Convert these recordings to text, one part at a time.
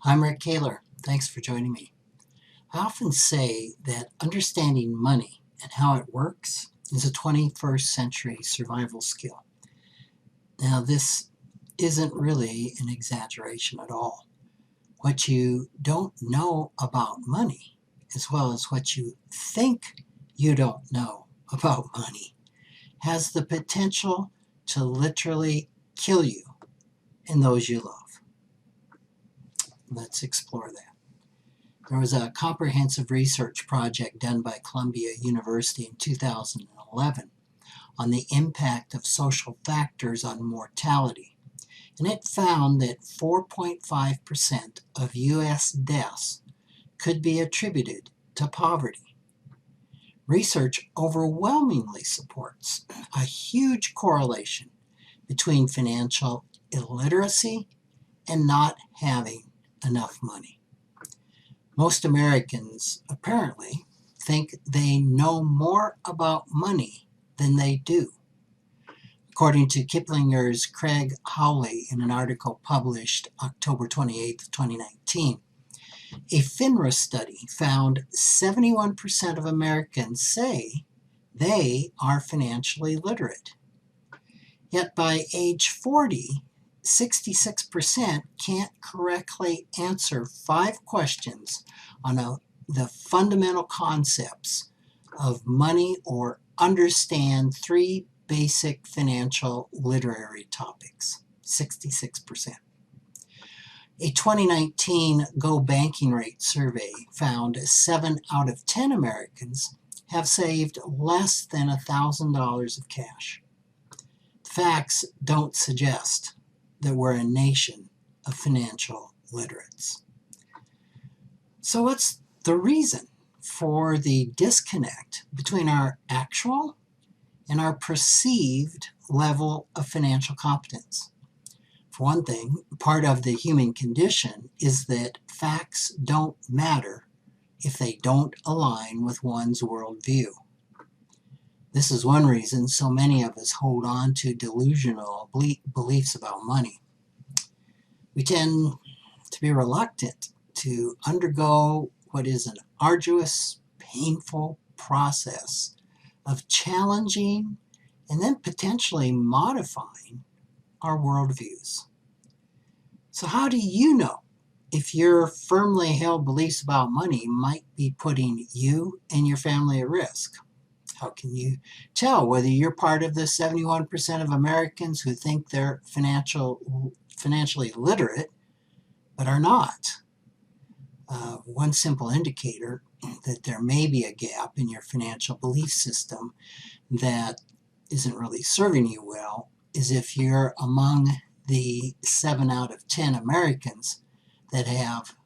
I'm Rick Kaler. Thanks for joining me. I often say that understanding money and how it works is a 21st century survival skill. Now, this isn't really an exaggeration at all. What you don't know about money, as well as what you think you don't know about money, has the potential to literally kill you and those you love. Let's explore that. There was a comprehensive research project done by Columbia University in 2011 on the impact of social factors on mortality, and it found that 4.5% of U.S. deaths could be attributed to poverty. Research overwhelmingly supports a huge correlation between financial illiteracy and not having enough money. Most Americans apparently think they know more about money than they do. According to Kiplinger's Craig Howley in an article published October 28, 2019, a FINRA study found 71% of Americans say they are financially literate. Yet by age 40, 66% can't correctly answer 5 questions on the fundamental concepts of money or understand 3 basic financial literary topics. 66%. A 2019 Go Banking Rate survey found 7 out of 10 Americans have saved less than $1,000 of cash. Facts don't suggest that we're a nation of financial literates. So what's the reason for the disconnect between our actual and our perceived level of financial competence? For one thing, part of the human condition is that facts don't matter if they don't align with one's worldview. This is one reason so many of us hold on to delusional beliefs about money. We tend to be reluctant to undergo what is an arduous, painful process of challenging and then potentially modifying our worldviews. So how do you know if your firmly held beliefs about money might be putting you and your family at risk? How can you tell whether you're part of the 71% of Americans who think they're financially literate but are not? One simple indicator that there may be a gap in your financial belief system that isn't really serving you well is if you're among the 7 out of 10 Americans that have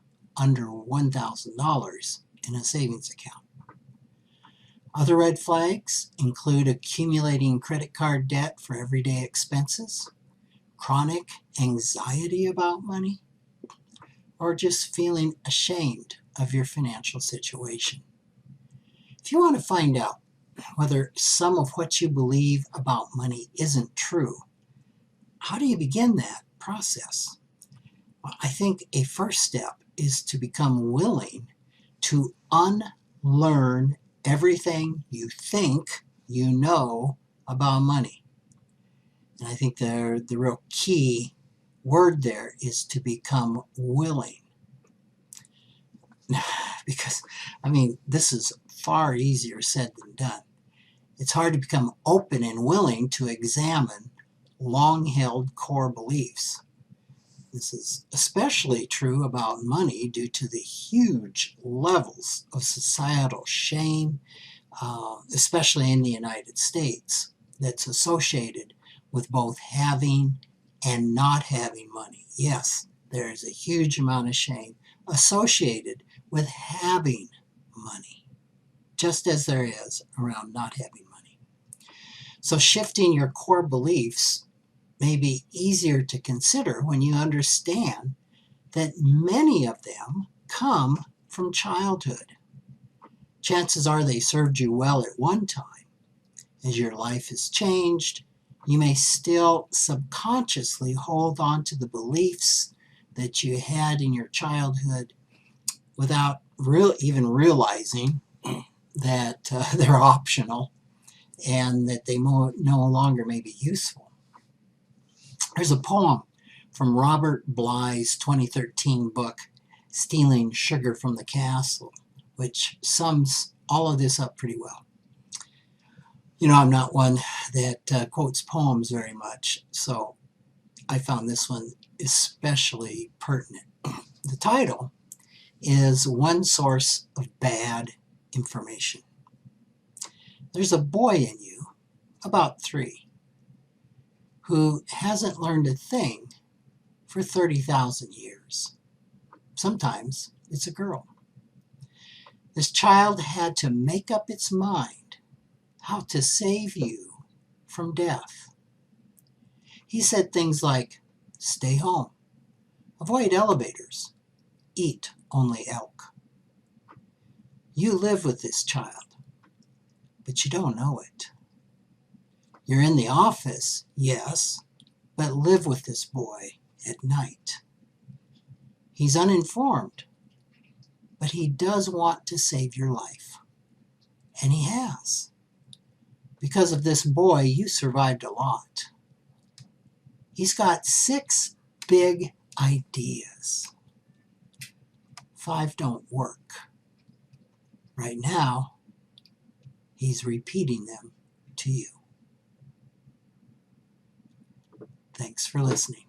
under $1,000 in a savings account. Other red flags include accumulating credit card debt for everyday expenses, chronic anxiety about money, or just feeling ashamed of your financial situation. If you want to find out whether some of what you believe about money isn't true, how do you begin that process? Well, I think a first step is to become willing to unlearn everything you think you know about money. And I think the real key word there is to become willing. Because, this is far easier said than done. It's hard to become open and willing to examine long-held core beliefs. This is especially true about money due to the huge levels of societal shame, especially in the United States, that's associated with both having and not having money. Yes, there is a huge amount of shame associated with having money, just as there is around not having money. So shifting your core beliefs may be easier to consider when you understand that many of them come from childhood. Chances are they served you well at one time. As your life has changed, you may still subconsciously hold on to the beliefs that you had in your childhood without even realizing that they're optional and that they no longer may be useful. There's a poem from Robert Bly's 2013 book, Stealing Sugar from the Castle, which sums all of this up pretty well. You know, I'm not one that quotes poems very much, so I found this one especially pertinent. The title is One Source of Bad Information. There's a boy in you, about 3, who hasn't learned a thing for 30,000 years. Sometimes it's a girl. This child had to make up its mind how to save you from death. He said things like, stay home, avoid elevators, eat only elk. You live with this child, but you don't know it. You're in the office, yes, but live with this boy at night. He's uninformed, but he does want to save your life. And he has. Because of this boy, you survived a lot. He's got 6 big ideas. 5 don't work. Right now, he's repeating them to you. Thanks for listening.